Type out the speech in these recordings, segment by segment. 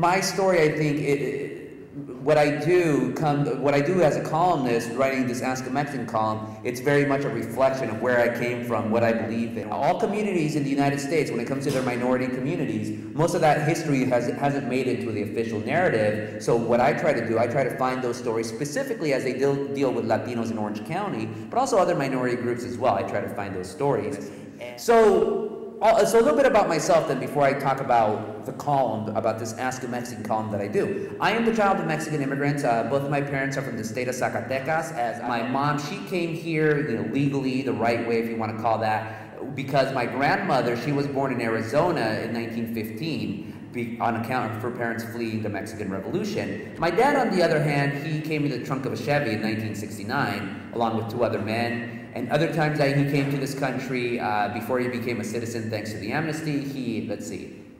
My story, I think, what I do as a columnist, writing this Ask a Mexican column, it's very much a reflection of where I came from, what I believe in. All communities in the United States, when it comes to their minority communities, most of that history hasn't made it to the official narrative. So what I try to do, I try to find those stories specifically as they deal with Latinos in Orange County, but also other minority groups as well. I try to find those stories. So a little bit about myself then before I talk about the column, about this Ask a Mexican column that I do. I am the child of Mexican immigrants. Both of my parents are from the state of Zacatecas. As my mom, she came here, legally, the right way if you want to call that, because my grandmother, she was born in Arizona in 1915 on account of her parents fleeing the Mexican Revolution. My dad, on the other hand, he came in the trunk of a Chevy in 1969, along with 2 other men. And other times that he came to this country, before he became a citizen thanks to the amnesty,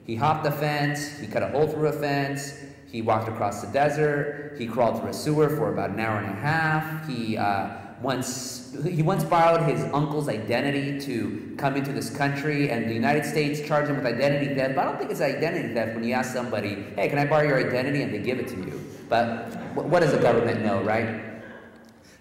he hopped a fence, he cut a hole through a fence, he walked across the desert, he crawled through a sewer for about an hour and a half, he once borrowed his uncle's identity to come into this country, and the United States charged him with identity theft. But I don't think it's identity theft when you ask somebody, hey, can I borrow your identity, and they give it to you. But what does the government know, right?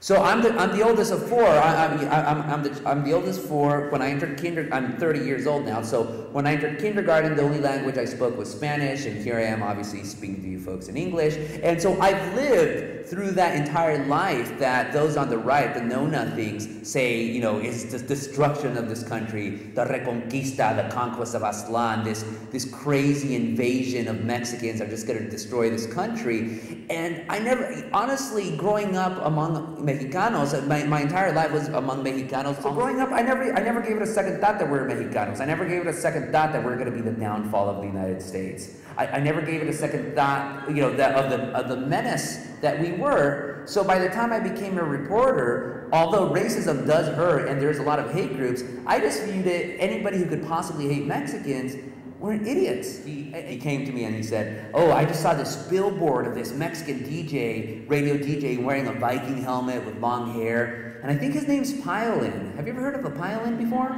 So I'm the oldest of 4. I'm the oldest 4. When I entered kindergarten, I'm 30 years old now. So when I entered kindergarten, the only language I spoke was Spanish, and here I am, obviously speaking to you folks in English. And so I've lived through that entire life that those on the right, the know-nothings, say, is the destruction of this country, the reconquista, the conquest of Aztlán, this crazy invasion of Mexicans are just going to destroy this country. And I never, honestly, growing up among Mexicanos, my entire life was among Mexicanos. So growing up, I never gave it a second thought that we're Mexicanos. I never gave it a second thought that we're going to be the downfall of the United States. I never gave it a second thought, of the menace that we were. So by the time I became a reporter, although racism does hurt and there's a lot of hate groups, I just viewed it, anybody who could possibly hate Mexicans were idiots. He came to me and he said, oh, I just saw this billboard of this Mexican DJ, radio DJ, wearing a Viking helmet with long hair, and I think his name's Piolin. Have you ever heard of a Piolin before?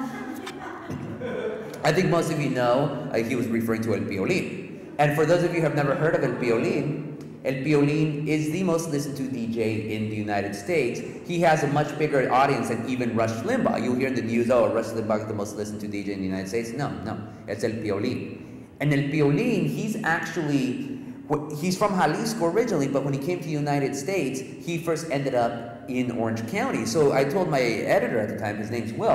I think most of you know he was referring to El Piolín. And for those of you who have never heard of El Piolín is the most listened to DJ in the United States. He has a much bigger audience than even Rush Limbaugh. You'll hear in the news, oh, Rush Limbaugh is the most listened to DJ in the United States. No, it's El Piolín. And El Piolín, he's from Jalisco originally, but when he came to the United States, he first ended up in Orange County. So I told my editor at the time, his name's Will,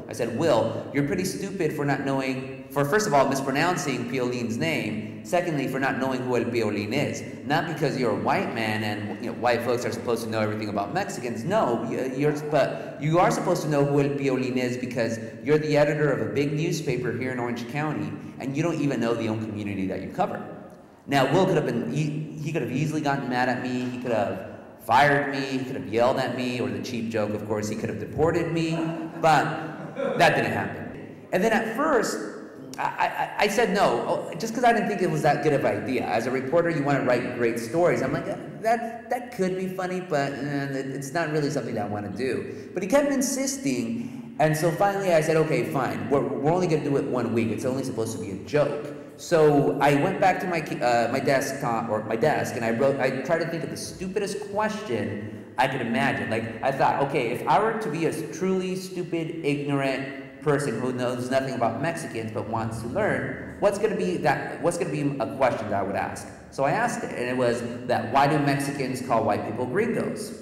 I said, Will, you're pretty stupid for not knowing, for first of all, mispronouncing Piolin's name, secondly, for not knowing who El Piolín is. Not because you're a white man and white folks are supposed to know everything about Mexicans. No, but you are supposed to know who El Piolín is because you're the editor of a big newspaper here in Orange County, and you don't even know the own community that you cover. Now, Will could have been, he could have easily gotten mad at me, he could have fired me, he could have yelled at me, or the cheap joke, of course, he could have deported me, but that didn't happen. And then at first, I said no, just because I didn't think it was that good of an idea. As a reporter, you want to write great stories. I'm like, that could be funny, but it's not really something that I want to do. But he kept insisting, and so finally I said, okay, fine, we're only going to do it 1 week. It's only supposed to be a joke. So I went back to my desk, and I tried to think of the stupidest question I could imagine. Like, I thought, okay, if I were to be a truly stupid, ignorant person who knows nothing about Mexicans but wants to learn, what's going to be a question that I would ask? So I asked it, and it was that, why do Mexicans call white people gringos?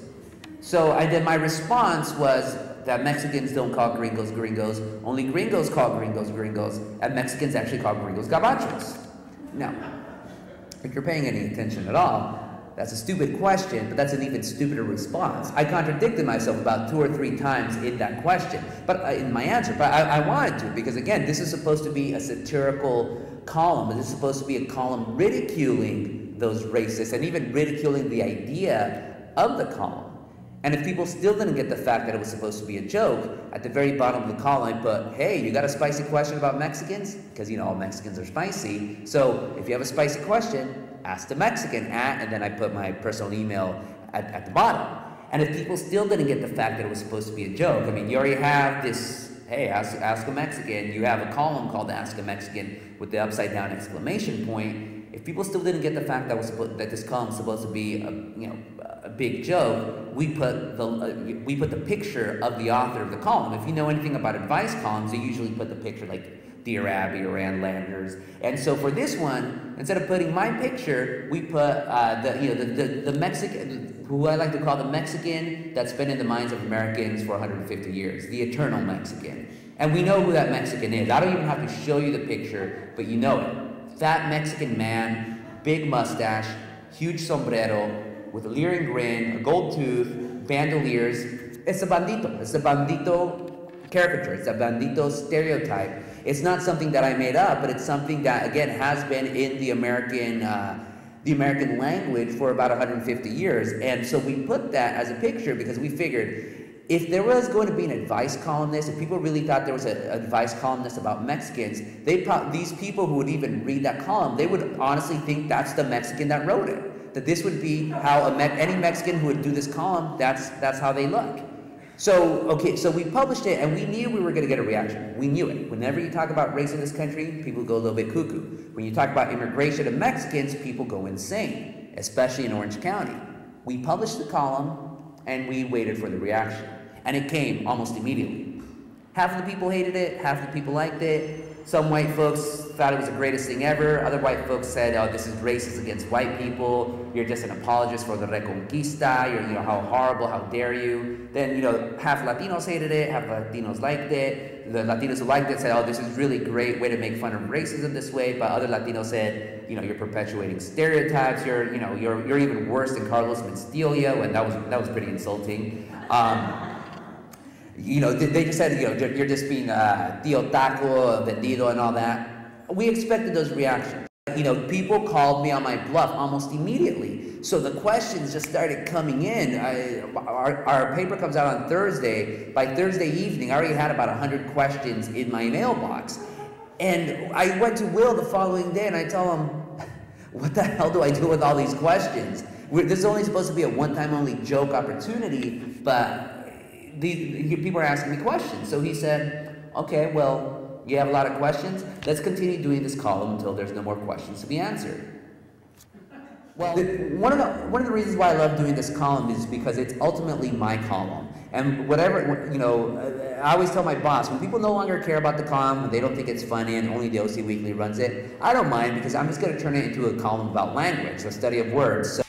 So then my response was that Mexicans don't call gringos gringos, only gringos call gringos gringos, and Mexicans actually call gringos gabachos. Now, if you're paying any attention at all, that's a stupid question, but that's an even stupider response. I contradicted myself about 2 or 3 times in that question, but in my answer. But I wanted to, because again, this is supposed to be a satirical column. This is supposed to be a column ridiculing those racists and even ridiculing the idea of the column. And if people still didn't get the fact that it was supposed to be a joke, at the very bottom of the column I put, hey, you got a spicy question about Mexicans? Because, all Mexicans are spicy. So if you have a spicy question, ask the Mexican at, and then I put my personal email at the bottom. And if people still didn't get the fact that it was supposed to be a joke, I mean, you already have this, hey, ask a Mexican. You have a column called Ask a Mexican with the upside down exclamation point. if people still didn't get the fact that this column was supposed to be a big joke, we put the picture of the author of the column. If you know anything about advice columns, they usually put the picture like Dear Abby or Ann Landers. And so for this one, instead of putting my picture, we put the Mexican, who I like to call the Mexican that's been in the minds of Americans for 150 years, the eternal Mexican. And we know who that Mexican is. I don't even have to show you the picture, but you know it. Fat Mexican man, big mustache, huge sombrero, with a leering grin, a gold tooth, bandoliers. It's a bandito. It's a bandito caricature. It's a bandito stereotype. It's not something that I made up, but it's something that, again, has been in the American language for about 150 years. And so we put that as a picture because we figured if there was going to be an advice columnist, if people really thought there was an advice columnist about Mexicans, these people who would even read that column, they would honestly think that's the Mexican that wrote it. That this would be how any Mexican who would do this column, that's how they look. So we published it, and we knew we were going to get a reaction. We knew it. Whenever you talk about race in this country, people go a little bit cuckoo. When you talk about immigration of Mexicans, people go insane, especially in Orange County. We published the column, and we waited for the reaction. And it came almost immediately. Half of the people hated it, half the people liked it. Some white folks thought it was the greatest thing ever. Other white folks said, oh, this is racist against white people. You're just an apologist for the Reconquista. You're, how horrible, how dare you. Then, half Latinos hated it, half Latinos liked it. The Latinos who liked it said, oh, this is really great, way to make fun of racism this way. But other Latinos said, you're perpetuating stereotypes. You're even worse than Carlos Mencia, and that was pretty insulting. They just said, you're just being tío taco, vendido, and all that. We expected those reactions. People called me on my bluff almost immediately. So the questions just started coming in. Our paper comes out on Thursday. By Thursday evening, I already had about 100 questions in my mailbox. And I went to Will the following day, and I tell him, what the hell do I do with all these questions? This is only supposed to be a one-time only joke opportunity, but people are asking me questions. So he said, okay, well, you have a lot of questions. Let's continue doing this column until there's no more questions to be answered. Well, one of the reasons why I love doing this column is because it's ultimately my column. And whatever, I always tell my boss, when people no longer care about the column, when they don't think it's funny and only the OC Weekly runs it, I don't mind because I'm just going to turn it into a column about language, a study of words. So